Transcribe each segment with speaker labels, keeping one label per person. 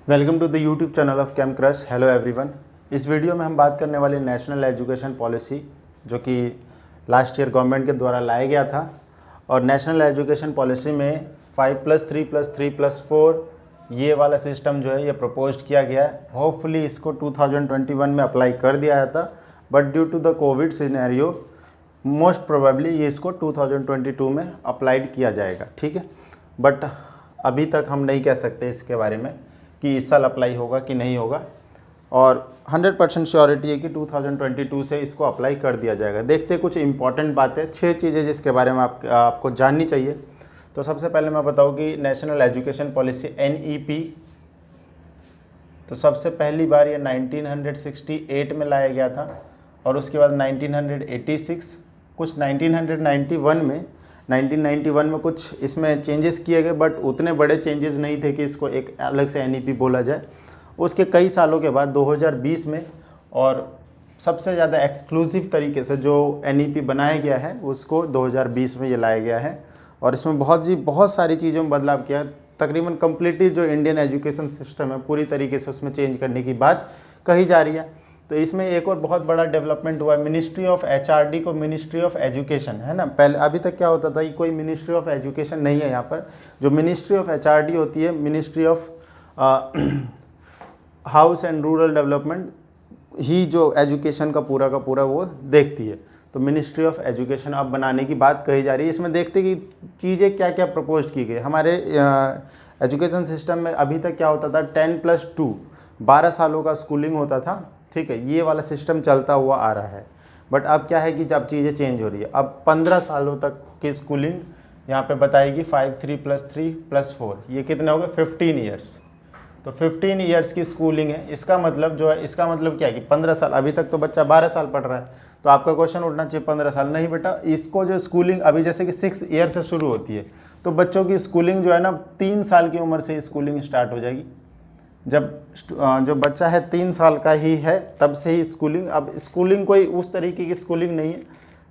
Speaker 1: Welcome to the YouTube channel of Cam Crush. Hello everyone. इस video में हम बात करने वाले नेशनल एजुकेशन पॉलिसी जो कि लास्ट ईयर गवर्नमेंट के द्वारा लाया गया था। और नेशनल एजुकेशन पॉलिसी में 5+3+3+4 ये वाला सिस्टम जो है ये प्रपोज्ड किया गया है। होपफुली इसको 2021 में अप्लाई कर दिया था, but due to the COVID scenario most probably ये इसको 2022 में अप्लाइड किया जाएगा। ठीक है, बट अभी तक हम नहीं कह सकते इसके बारे में कि इस साल अप्लाई होगा कि नहीं होगा, और 100% श्योरिटी है कि 2022 से इसको अप्लाई कर दिया जाएगा। देखते कुछ इंपॉर्टेंट बातें, 6 चीज़ें जिसके बारे में आपको जाननी चाहिए। तो सबसे पहले मैं बताऊँ कि नेशनल एजुकेशन पॉलिसी NEP, तो सबसे पहली बार ये 1968 में लाया गया था, और उसके बाद 1986, कुछ 1991 में कुछ इसमें चेंजेस किए गए, बट उतने बड़े चेंजेस नहीं थे कि इसको एक अलग से NEP बोला जाए। उसके कई सालों के बाद 2020 में, और सबसे ज़्यादा एक्सक्लूसिव तरीके से जो NEP बनाया गया है उसको 2020 में ये लाया गया है। और इसमें बहुत सारी चीज़ों में बदलाव किया, तकरीबन कम्प्लीटली जो इंडियन एजुकेशन सिस्टम है पूरी तरीके से उसमें चेंज करने की बात कही जा रही है। तो इसमें एक और बहुत बड़ा डेवलपमेंट हुआ है, मिनिस्ट्री ऑफ HRD को मिनिस्ट्री ऑफ एजुकेशन, है ना। पहले अभी तक क्या होता था कि कोई मिनिस्ट्री ऑफ एजुकेशन नहीं है यहाँ पर। जो मिनिस्ट्री ऑफ HRD होती है, ministry of house and rural development, ही जो एजुकेशन का पूरा वो देखती है। तो मिनिस्ट्री ऑफ एजुकेशन अब बनाने की बात कही जा रही है। इसमें देखते कि चीज़ें क्या क्या प्रपोज की गई। हमारे एजुकेशन सिस्टम में अभी तक क्या होता था, 10+2 12 सालों का स्कूलिंग होता था। ठीक है, ये वाला सिस्टम चलता हुआ आ रहा है। बट अब क्या है कि जब चीज़ें चेंज हो रही है, अब 15 सालों तक की स्कूलिंग यहाँ पे बताएगी 5+3+3+4, ये कितने हो गए, 15 ईयर्स। तो 15 ईयर्स की स्कूलिंग है। इसका मतलब जो है, इसका मतलब क्या है कि 15 साल, अभी तक तो बच्चा 12 साल पढ़ रहा है, तो आपका क्वेश्चन उठना चाहिए 15 साल नहीं बेटा। इसको जो स्कूलिंग अभी जैसे कि 6 ईयर से शुरू होती है, तो बच्चों की स्कूलिंग जो है ना 3 साल की उम्र से स्कूलिंग स्टार्ट हो जाएगी। जब जो बच्चा है 3 साल का ही है तब से ही स्कूलिंग। अब स्कूलिंग कोई उस तरीके की स्कूलिंग नहीं है,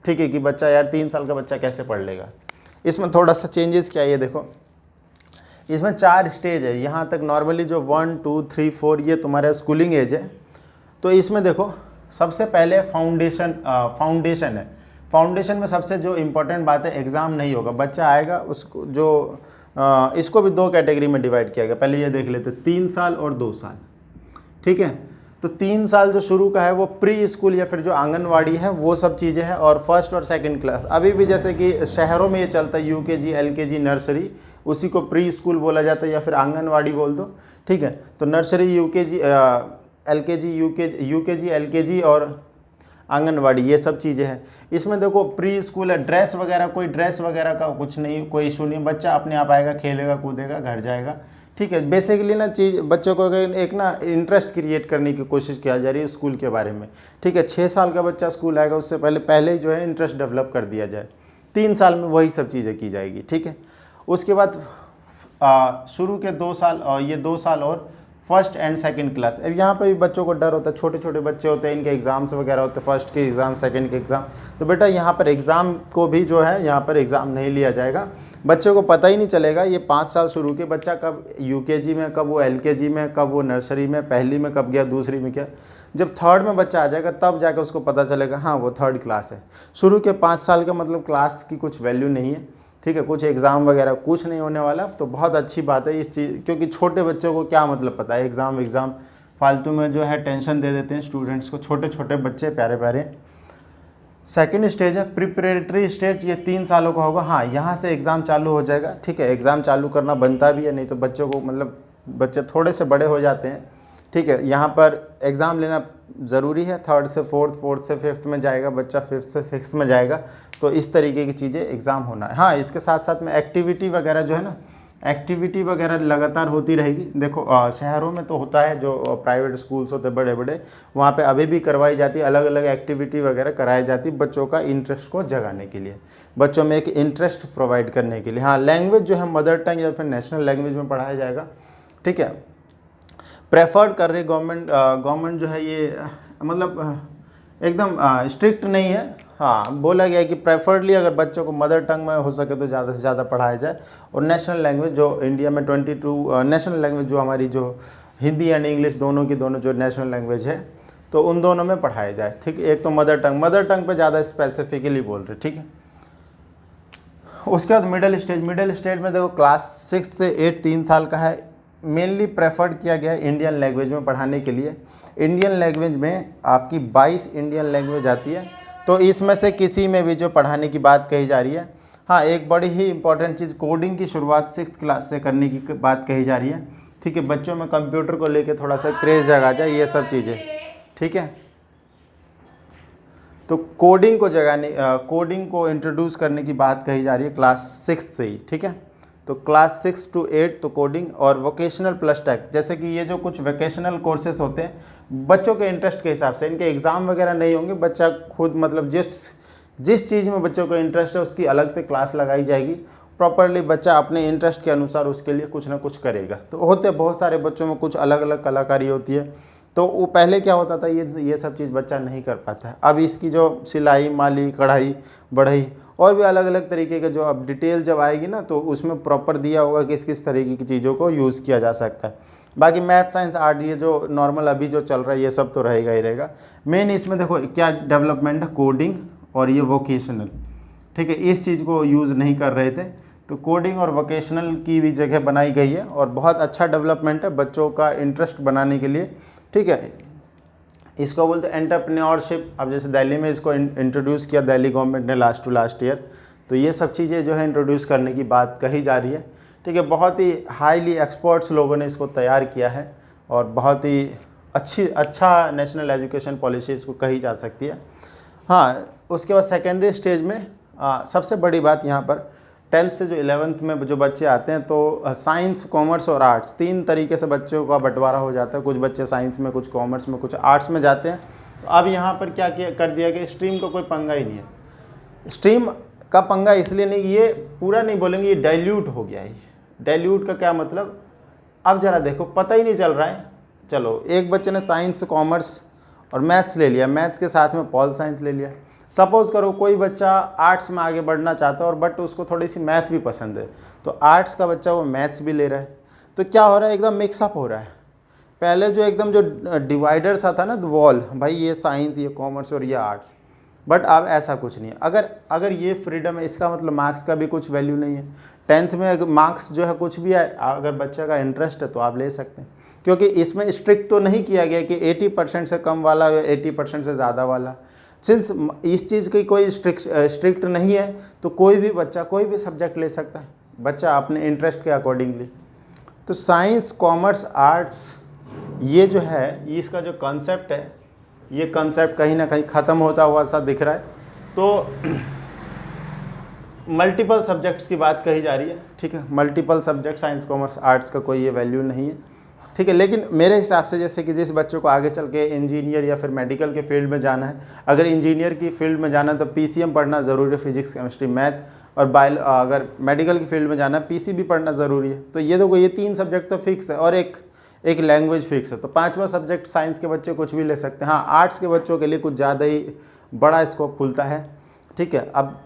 Speaker 1: ठीक है, कि बच्चा यार 3 साल का बच्चा कैसे पढ़ लेगा। इसमें थोड़ा सा चेंजेस क्या है, ये देखो, इसमें 4 स्टेज है। यहाँ तक नॉर्मली जो 1, 2, 3, 4 ये तुम्हारा स्कूलिंग एज है। तो इसमें देखो सबसे पहले फाउंडेशन है। फाउंडेशन में सबसे जो इम्पोर्टेंट बात है, एग्ज़ाम नहीं होगा। बच्चा आएगा, उसको जो इसको भी 2 कैटेगरी में डिवाइड किया गया। पहले ये देख लेते, 3 साल और 2 साल। ठीक है, तो 3 साल जो शुरू का है वो प्री स्कूल या फिर जो आंगनवाड़ी है वो सब चीज़ें हैं, और फर्स्ट और सेकंड क्लास। अभी भी जैसे कि शहरों में ये चलता है UKG, LKG, नर्सरी, उसी को प्री स्कूल बोला जाता है या फिर आंगनवाड़ी बोल दो। ठीक है, तो नर्सरी, UKG, LKG और आंगनवाड़ी, ये सब चीज़ें हैं। इसमें देखो प्री स्कूल है, ड्रेस वगैरह का कुछ नहीं, कोई इशू नहीं। बच्चा अपने आप आएगा, खेलेगा, कूदेगा, घर जाएगा। ठीक है, बेसिकली ना चीज़ बच्चों को एक ना इंटरेस्ट क्रिएट करने की कोशिश किया जा रही है स्कूल के बारे में। ठीक है, 6 साल का बच्चा स्कूल आएगा, उससे पहले ही जो है इंटरेस्ट डेवलप कर दिया जाए। 3 साल में वही सब चीज़ें की जाएगी। ठीक है, उसके बाद शुरू के 2 साल, और ये 2 साल और फर्स्ट एंड सेकंड क्लास। अब यहाँ पर भी बच्चों को डर होता है, छोटे छोटे बच्चे होते हैं, इनके एग्ज़ाम्स वगैरह होते हैं, फर्स्ट के एग्ज़ाम, सेकंड के एग्ज़ाम। तो बेटा यहाँ पर एग्ज़ाम को भी जो है यहाँ पर एग्ज़ाम नहीं लिया जाएगा। बच्चों को पता ही नहीं चलेगा ये 5 साल शुरू के बच्चा कब UKG में, कब वो LKG में, कब वो नर्सरी में, पहली में कब गया, दूसरी में क्या। जब थर्ड में बच्चा आ जाएगा तब जाकर उसको पता चलेगा हाँ वो थर्ड क्लास है। शुरू के 5 साल का मतलब क्लास की कुछ वैल्यू नहीं है। ठीक है, कुछ एग्ज़ाम वगैरह कुछ नहीं होने वाला। तो बहुत अच्छी बात है इस चीज़, क्योंकि छोटे बच्चों को क्या मतलब पता है, एग्ज़ाम फालतू में जो है टेंशन दे देते हैं स्टूडेंट्स को, छोटे छोटे बच्चे प्यारे। सेकंड स्टेज है प्रिपरेटरी स्टेज, ये 3 सालों का होगा। हाँ, यहाँ से एग्ज़ाम चालू हो जाएगा। ठीक है, एग्ज़ाम चालू करना बनता भी है, नहीं तो बच्चों को मतलब बच्चे थोड़े से बड़े हो जाते हैं। ठीक है, यहाँ पर एग्ज़ाम लेना ज़रूरी है। 3rd से 4th, 4th से 5th में जाएगा बच्चा, 5th से 6th में जाएगा। तो इस तरीके की चीज़ें एग्ज़ाम होना है। हाँ, इसके साथ साथ में एक्टिविटी वगैरह जो है ना, एक्टिविटी वगैरह लगातार होती रहेगी। देखो शहरों में तो होता है, जो प्राइवेट स्कूल्स होते हैं बड़े बड़े, वहाँ पे अभी भी करवाई जाती है, अलग अलग एक्टिविटी वगैरह कराई जाती है बच्चों का इंटरेस्ट को जगाने के लिए, बच्चों में एक इंटरेस्ट प्रोवाइड करने के लिए। हाँ, लैंग्वेज जो है मदर टंग या फिर नेशनल लैंग्वेज में पढ़ाया जाएगा। ठीक है, प्रेफर्ड कर रही गवर्नमेंट जो है ये मतलब एकदम स्ट्रिक्ट नहीं है। हाँ, बोला गया है कि प्रेफर्डली अगर बच्चों को मदर टंग में हो सके तो ज़्यादा से ज़्यादा पढ़ाया जाए। और नेशनल लैंग्वेज जो इंडिया में 22 नेशनल लैंग्वेज जो हमारी जो हिंदी एंड इंग्लिश दोनों की दोनों जो नेशनल लैंग्वेज है तो उन दोनों में पढ़ाया जाए, ठीक है। एक तो मदर टंग पे ज़्यादा स्पेसिफिकली बोल रहे, ठीक है। उसके बाद मिडिल स्टेज में देखो क्लास 6 से 8 3 साल का है, मेनली प्रेफर्ड किया गया है इंडियन लैंग्वेज में पढ़ाने के लिए। इंडियन लैंग्वेज में आपकी 22 इंडियन लैंग्वेज आती है, तो इसमें से किसी में भी जो पढ़ाने की बात कही जा रही है। हाँ, एक बड़ी ही इंपॉर्टेंट चीज़, कोडिंग की शुरुआत 6th क्लास से करने की बात कही जा रही है, ठीक है। बच्चों में कंप्यूटर को लेके थोड़ा सा क्रेज जगा जाए, ये सब चीज़ें, ठीक है। तो कोडिंग को इंट्रोड्यूस करने की बात कही जा रही है क्लास 6 से ही, ठीक है। तो क्लास 6 to 8 तो कोडिंग और वोकेशनल प्लस टेक, जैसे कि ये जो कुछ वोकेशनल कोर्सेज होते हैं बच्चों के इंटरेस्ट के हिसाब से, इनके एग्ज़ाम वगैरह नहीं होंगे, बच्चा खुद मतलब जिस चीज़ में बच्चों को इंटरेस्ट है उसकी अलग से क्लास लगाई जाएगी। प्रॉपरली बच्चा अपने इंटरेस्ट के अनुसार उसके लिए कुछ ना कुछ करेगा। तो होते बहुत सारे बच्चों में कुछ अलग अलग कलाकारी होती है, तो वो पहले क्या होता था, ये सब चीज़ बच्चा नहीं कर पाता है। अब इसकी जो सिलाई, माली, कढ़ाई, बढ़ई और भी अलग अलग तरीके के जो अब डिटेल जब आएगी ना, तो उसमें प्रॉपर दिया होगा कि किस तरीके की चीज़ों को यूज़ किया जा सकता है। बाकी मैथ, साइंस, आर्ट ये जो नॉर्मल अभी जो चल रहा है ये सब तो रहेगा ही रहेगा। मेन इसमें देखो क्या डेवलपमेंट है, कोडिंग और ये वोकेशनल, ठीक है। इस चीज़ को यूज़ नहीं कर रहे थे, तो कोडिंग और वोकेशनल की भी जगह बनाई गई है और बहुत अच्छा डेवलपमेंट है बच्चों का इंटरेस्ट बनाने के लिए, ठीक है। इसको बोलते हैं एंटरप्रेन्योरशिप। अब जैसे दिल्ली में इसको इंट्रोड्यूस किया दिल्ली गवर्नमेंट ने लास्ट ईयर, तो ये सब चीज़ें जो है इंट्रोड्यूस करने की बात कही जा रही है, ठीक है। बहुत ही हाईली एक्सपर्ट्स लोगों ने इसको तैयार किया है और बहुत ही अच्छा नेशनल एजुकेशन पॉलिसी इसको कही जा सकती है। हाँ, उसके बाद सेकेंडरी स्टेज में सबसे बड़ी बात यहाँ पर 10th से जो 11th में जो बच्चे आते हैं, तो साइंस, कॉमर्स और आर्ट्स 3 तरीके से बच्चों का बंटवारा हो जाता है। कुछ बच्चे साइंस में, कुछ कॉमर्स में, कुछ आर्ट्स में जाते हैं। तो अब यहाँ पर क्या कर दिया गया, स्ट्रीम का कोई पंगा ही नहीं है। स्ट्रीम का पंगा इसलिए नहीं, ये पूरा नहीं बोलेंगे, ये डाइल्यूट हो गया है। डाइल्यूट का क्या मतलब, अब ज़रा देखो, पता ही नहीं चल रहा है। चलो, एक बच्चे ने साइंस, कॉमर्स और मैथ्स ले लिया, मैथ्स के साथ में पॉल साइंस ले लिया। सपोज़ करो कोई बच्चा आर्ट्स में आगे बढ़ना चाहता है और बट उसको थोड़ी सी मैथ भी पसंद है, तो आर्ट्स का बच्चा वो मैथ्स भी ले रहा है। तो क्या हो रहा है, एकदम मिक्सअप हो रहा है। पहले जो एकदम जो डिवाइडर सा था ना, वॉल, भाई ये साइंस, ये कॉमर्स और ये आर्ट्स, बट अब ऐसा कुछ नहीं है। अगर ये फ्रीडम है, इसका मतलब मार्क्स का भी कुछ वैल्यू नहीं है। 10th में अगर मार्क्स जो है कुछ भी है, अगर बच्चे का इंटरेस्ट है तो आप ले सकते हैं, क्योंकि इसमें स्ट्रिक्ट तो नहीं किया गया कि 80% से कम वाला या 80% से ज़्यादा वाला। सिंस इस चीज़ की कोई स्ट्रिक्ट नहीं है, तो कोई भी बच्चा कोई भी सब्जेक्ट ले सकता है, बच्चा अपने इंटरेस्ट के अकॉर्डिंगली। तो साइंस, कॉमर्स, आर्ट्स ये जो है, इसका जो कॉन्सेप्ट है, ये कॉन्सेप्ट कहीं ना कहीं ख़त्म होता हुआ सा दिख रहा है। तो मल्टीपल सब्जेक्ट्स की बात कही जा रही है, ठीक है। Multiple subject, science, commerce, arts का कोई ये वैल्यू नहीं है, ठीक है। लेकिन मेरे हिसाब से जैसे कि जिस बच्चों को आगे चल के इंजीनियर या फिर मेडिकल के फील्ड में जाना है, अगर इंजीनियर की फील्ड में जाना है तो PCM पढ़ना ज़रूरी है, फिजिक्स, केमिस्ट्री, मैथ। और अगर मेडिकल की फील्ड में जाना है PCB पढ़ना ज़रूरी है। तो ये देखो, ये 3 सब्जेक्ट तो फिक्स है और एक लैंग्वेज फिक्स है। तो 5वां सब्जेक्ट साइंस के बच्चे कुछ भी ले सकते हैं। हाँ, आर्ट्स के बच्चों के लिए कुछ ज़्यादा ही बड़ा स्कोप खुलता है, ठीक है। अब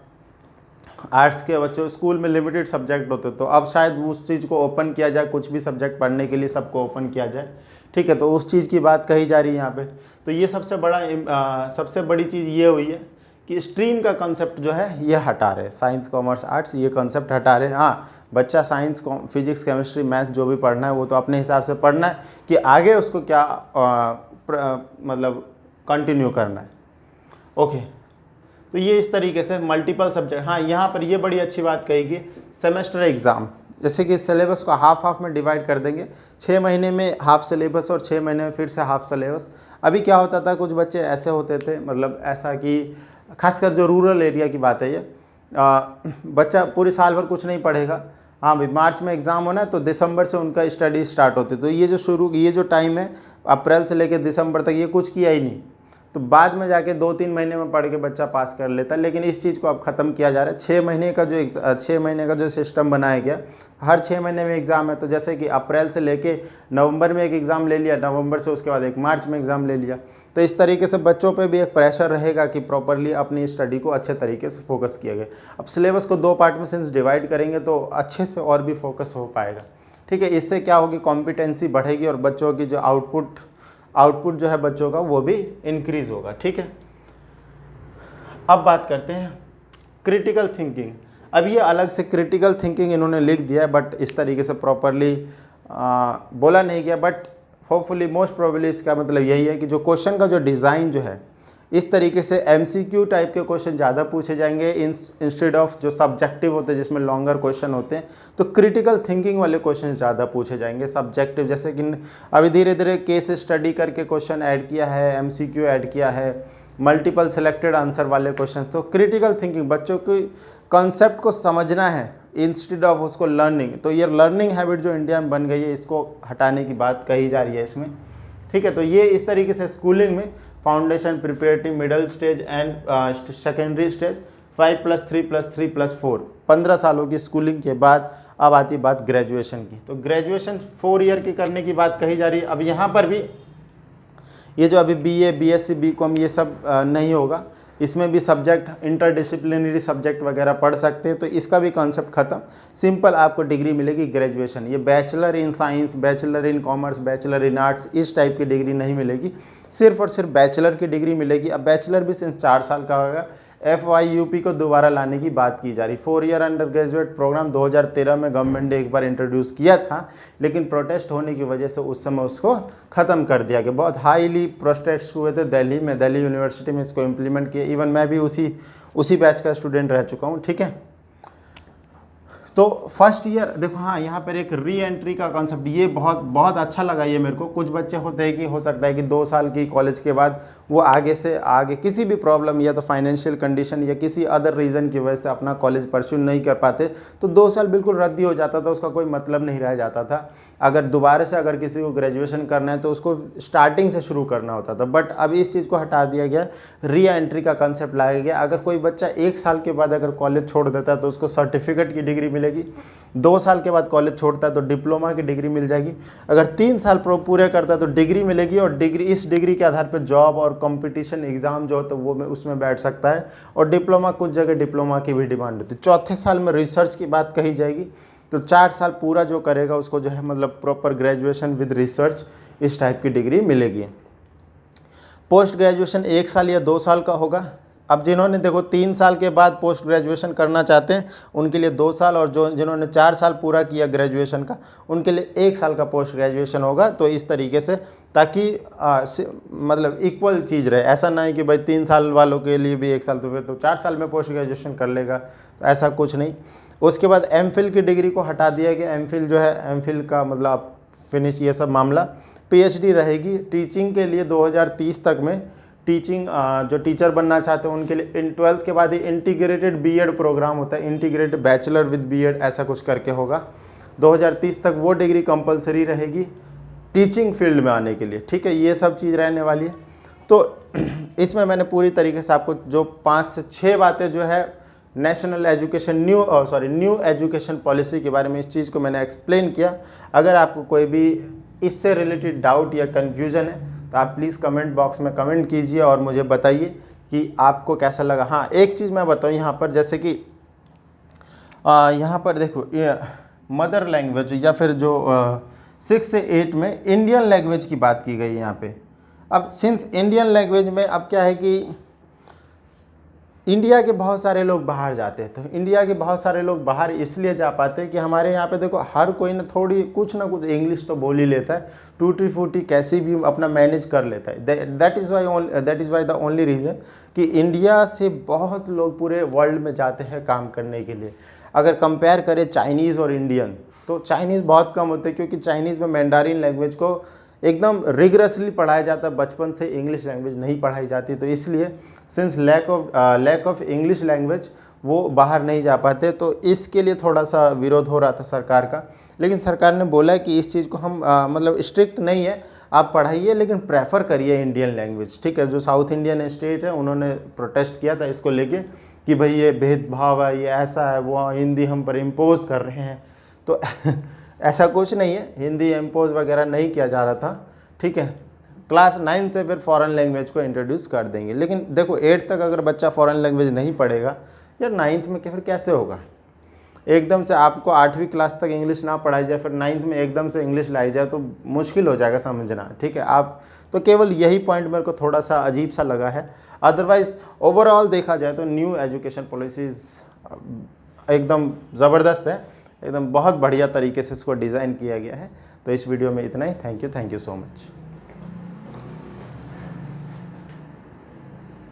Speaker 1: आर्ट्स के बच्चों स्कूल में लिमिटेड सब्जेक्ट होते, तो अब शायद उस चीज़ को ओपन किया जाए, कुछ भी सब्जेक्ट पढ़ने के लिए सबको ओपन किया जाए, ठीक है। तो उस चीज़ की बात कही जा रही है यहाँ पे। तो ये सबसे बड़ी चीज़ ये हुई है कि स्ट्रीम का कंसेप्ट जो है ये हटा रहे, साइंस, कॉमर्स, आर्ट्स ये कंसेप्ट हटा रहे। हाँ, बच्चा साइंस, फिजिक्स, केमिस्ट्री, मैथ जो भी पढ़ना है वो तो अपने हिसाब से पढ़ना है कि आगे उसको क्या मतलब कंटिन्यू करना है, ओके। तो ये इस तरीके से मल्टीपल सब्जेक्ट। हाँ, यहाँ पर ये बड़ी अच्छी बात कही कि सेमेस्टर एग्ज़ाम, जैसे कि सिलेबस को हाफ में डिवाइड कर देंगे, 6 महीने में हाफ सिलेबस और 6 महीने में फिर से हाफ सिलेबस। अभी क्या होता था, कुछ बच्चे ऐसे होते थे, मतलब ऐसा कि खासकर जो रूरल एरिया की बात है ये, बच्चा पूरे साल भर कुछ नहीं पढ़ेगा। हाँ भाई, मार्च में एग्ज़ाम होना है तो दिसंबर से उनका स्टडी स्टार्ट होती है। तो ये जो टाइम है अप्रैल से लेकर दिसंबर तक ये कुछ किया ही नहीं, तो बाद में जाके 2-3 महीने में पढ़ के बच्चा पास कर लेता है। लेकिन इस चीज़ को अब ख़त्म किया जा रहा है। 6 महीने का जो सिस्टम बनाया गया, हर 6 महीने में एग्ज़ाम है। तो जैसे कि अप्रैल से लेके नवंबर में एक एग्ज़ाम ले लिया, नवंबर से उसके बाद एक मार्च में एग्ज़ाम ले लिया। तो इस तरीके से बच्चों पे भी एक प्रेशर रहेगा कि प्रॉपरली अपनी स्टडी को अच्छे तरीके से फोकस किया गया। अब सिलेबस को 2 पार्ट में सिंस डिवाइड करेंगे तो अच्छे से और भी फोकस हो पाएगा। ठीक है। इससे क्या होगी, कॉम्पिटेंसी बढ़ेगी और बच्चों की जो आउटपुट जो है बच्चों का वो भी इंक्रीज होगा। ठीक है। अब बात करते हैं क्रिटिकल थिंकिंग। अब ये अलग से क्रिटिकल थिंकिंग इन्होंने लिख दिया है, बट इस तरीके से प्रॉपरली बोला नहीं गया, बट होपफुली मोस्ट प्रोबेबली इसका मतलब यही है कि जो क्वेश्चन का जो डिज़ाइन जो है इस तरीके से एमसीक्यू टाइप के क्वेश्चन ज़्यादा पूछे जाएंगे इंस्टेड ऑफ जो सब्जेक्टिव होते हैं जिसमें लॉन्गर क्वेश्चन होते हैं, तो क्रिटिकल थिंकिंग वाले क्वेश्चन ज़्यादा पूछे जाएंगे। सब्जेक्टिव जैसे कि अभी धीरे धीरे केस स्टडी करके क्वेश्चन ऐड किया है, एमसीक्यू ऐड किया है, मल्टीपल सेलेक्टेड आंसर वाले क्वेश्चन। तो क्रिटिकल थिंकिंग बच्चों की कॉन्सेप्ट को समझना है इंस्टेड ऑफ उसको लर्निंग। तो ये लर्निंग हैबिट जो इंडिया में बन गई है इसको हटाने की बात कही जा रही है इसमें। ठीक है। तो ये इस तरीके से स्कूलिंग में foundation, preparatory, middle stage and secondary stage 5+3+3+4 15 सालों की स्कूलिंग के बाद अब आती बात ग्रेजुएशन की। तो ग्रेजुएशन 4 ईयर की करने की बात कही जा रही है। अब यहाँ पर भी ये जो अभी बीए, बीएससी, बीकॉम ये सब नहीं होगा, इसमें भी सब्जेक्ट इंटरडिसिप्लिनरी सब्जेक्ट वगैरह पढ़ सकते हैं। तो इसका भी कॉन्सेप्ट खत्म, सिंपल आपको डिग्री मिलेगी ग्रेजुएशन। ये bachelor in science, bachelor in commerce, bachelor in arts इस टाइप की डिग्री नहीं मिलेगी, सिर्फ और सिर्फ बैचलर की डिग्री मिलेगी। अब बैचलर भी सिंस 4 साल का होगा। FYUP को दोबारा लाने की बात की जा रही। 4 ईयर अंडर ग्रेजुएट प्रोग्राम 2013 में गवर्नमेंट ने एक बार इंट्रोड्यूस किया था, लेकिन प्रोटेस्ट होने की वजह से उस समय उसको ख़त्म कर दिया गया। बहुत हाईली प्रोटेस्ट हुए थे दिल्ली में, दिल्ली यूनिवर्सिटी में इसको इम्प्लीमेंट किया। इवन मैं भी उसी बैच का स्टूडेंट रह चुका हूँ। ठीक है। तो फर्स्ट ईयर देखो, हाँ यहाँ पर एक री एंट्री का कॉन्सेप्ट, ये बहुत अच्छा लगा ये मेरे को। कुछ बच्चे होते हैं कि हो सकता है कि 2 साल की कॉलेज के बाद वो आगे से आगे किसी भी प्रॉब्लम या तो फाइनेंशियल कंडीशन या किसी अदर रीज़न की वजह से अपना कॉलेज परस्यू नहीं कर पाते, तो 2 साल बिल्कुल रद्द ही हो जाता था, उसका कोई मतलब नहीं रह जाता था। अगर दोबारा से अगर किसी को ग्रेजुएशन करना है तो उसको स्टार्टिंग से शुरू करना होता था। बट अब इस चीज़ को हटा दिया गया, री एंट्री का कंसेप्ट लाया गया। अगर कोई बच्चा 1 साल के बाद अगर कॉलेज छोड़ देता है तो उसको सर्टिफिकेट की डिग्री मिलेगी, 2 साल के बाद कॉलेज छोड़ता है तो डिप्लोमा की डिग्री मिल जाएगी, अगर 3 साल पूरे करता है तो डिग्री मिलेगी, और इस डिग्री के आधार पर जॉब और कंपटीशन एग्ज़ाम जो होता है वो उसमें बैठ सकता है। और डिप्लोमा, कुछ जगह डिप्लोमा की भी डिमांड होती है। चौथे साल में रिसर्च की बात कही जाएगी। तो 4 साल पूरा जो करेगा उसको जो है मतलब प्रॉपर ग्रेजुएशन विद रिसर्च इस टाइप की डिग्री मिलेगी। पोस्ट ग्रेजुएशन 1 साल या 2 साल का होगा। अब जिन्होंने देखो 3 साल के बाद पोस्ट ग्रेजुएशन करना चाहते हैं उनके लिए 2 साल, और जिन्होंने 4 साल पूरा किया ग्रेजुएशन का उनके लिए 1 साल का पोस्ट ग्रेजुएशन होगा। तो इस तरीके से, ताकि मतलब इक्वल चीज़ रहे। ऐसा ना है कि भाई 3 साल वालों के लिए भी 1 साल, तो फिर तो 4 साल में पोस्ट ग्रेजुएशन कर लेगा, तो ऐसा कुछ नहीं। उसके बाद एमफिल की डिग्री को हटा दिया गया। एमफिल जो है, एमफिल का मतलब फिनिश ये सब मामला। पीएचडी रहेगी टीचिंग के लिए 2030 तक में। टीचिंग जो टीचर बनना चाहते हैं उनके लिए 12th के बाद ही इंटीग्रेटेड बीएड प्रोग्राम होता है, इंटीग्रेटेड बैचलर विद बीएड ऐसा कुछ करके होगा। 2030 तक वो डिग्री कंपलसरी रहेगी टीचिंग फील्ड में आने के लिए। ठीक है, ये सब चीज़ रहने वाली है। तो इसमें मैंने पूरी तरीके से आपको जो 5 से 6 बातें जो है national education new education policy के बारे में, इस चीज़ को मैंने एक्सप्लेन किया। अगर आपको कोई भी इससे रिलेटेड डाउट या कन्फ्यूज़न है तो आप प्लीज़ कमेंट बॉक्स में कमेंट कीजिए और मुझे बताइए कि आपको कैसा लगा। हाँ, एक चीज़ मैं बताऊँ यहाँ पर, जैसे कि यहाँ पर देखो ये मदर लैंग्वेज या फिर जो 6 से 8 में इंडियन लैंग्वेज की बात की गई यहाँ पे। अब सिंस इंडियन लैंग्वेज में अब क्या है कि इंडिया के बहुत सारे लोग बाहर जाते हैं, तो इंडिया के बहुत सारे लोग बाहर इसलिए जा पाते हैं कि हमारे यहाँ पे देखो हर कोई ना थोड़ी कुछ ना कुछ इंग्लिश तो बोल ही लेता है, टूटी फूटी कैसी भी अपना मैनेज कर लेता है। That is why the only reason कि इंडिया से बहुत लोग पूरे वर्ल्ड में जाते हैं काम करने के लिए। अगर कंपेयर करें चाइनीज़ और इंडियन, तो चाइनीज़ बहुत कम होते हैं, क्योंकि चाइनीज़ में मैंडारिन लैंग्वेज को एकदम रिगरसली पढ़ाया जाता है, बचपन से इंग्लिश लैंग्वेज नहीं पढ़ाई जाती। तो इसलिए since lack of English language वो बाहर नहीं जा पाते। तो इसके लिए थोड़ा सा विरोध हो रहा था सरकार का, लेकिन सरकार ने बोला कि इस चीज़ को हम मतलब स्ट्रिक्ट नहीं है, आप पढ़ाइए लेकिन प्रेफर करिए इंडियन लैंग्वेज। ठीक है, जो साउथ इंडियन स्टेट है उन्होंने प्रोटेस्ट किया था इसको लेके कि भाई ये भेदभाव है, ये ऐसा है, वो हिंदी हम पर इम्पोज कर रहे हैं। तो ऐसा कुछ नहीं है, हिंदी इम्पोज वगैरह नहीं किया जा रहा था। ठीक है, क्लास 9 से फिर फॉरेन लैंग्वेज को इंट्रोड्यूस कर देंगे। लेकिन देखो 8 तक अगर बच्चा फॉरेन लैंग्वेज नहीं पढ़ेगा, यार 9th में फिर कैसे होगा। एकदम से आपको 8वीं क्लास तक इंग्लिश ना पढ़ाई जाए, फिर 9th में एकदम से इंग्लिश लाई जाए तो मुश्किल हो जाएगा समझना, ठीक है। आप तो केवल यही पॉइंट मेरे को थोड़ा सा अजीब सा लगा है। अदरवाइज़ ओवरऑल देखा जाए तो न्यू एजुकेशन पॉलिसीज़ एकदम ज़बरदस्त है, एकदम बहुत बढ़िया तरीके से इसको डिज़ाइन किया गया है। तो इस वीडियो में इतना ही। Thank you so much.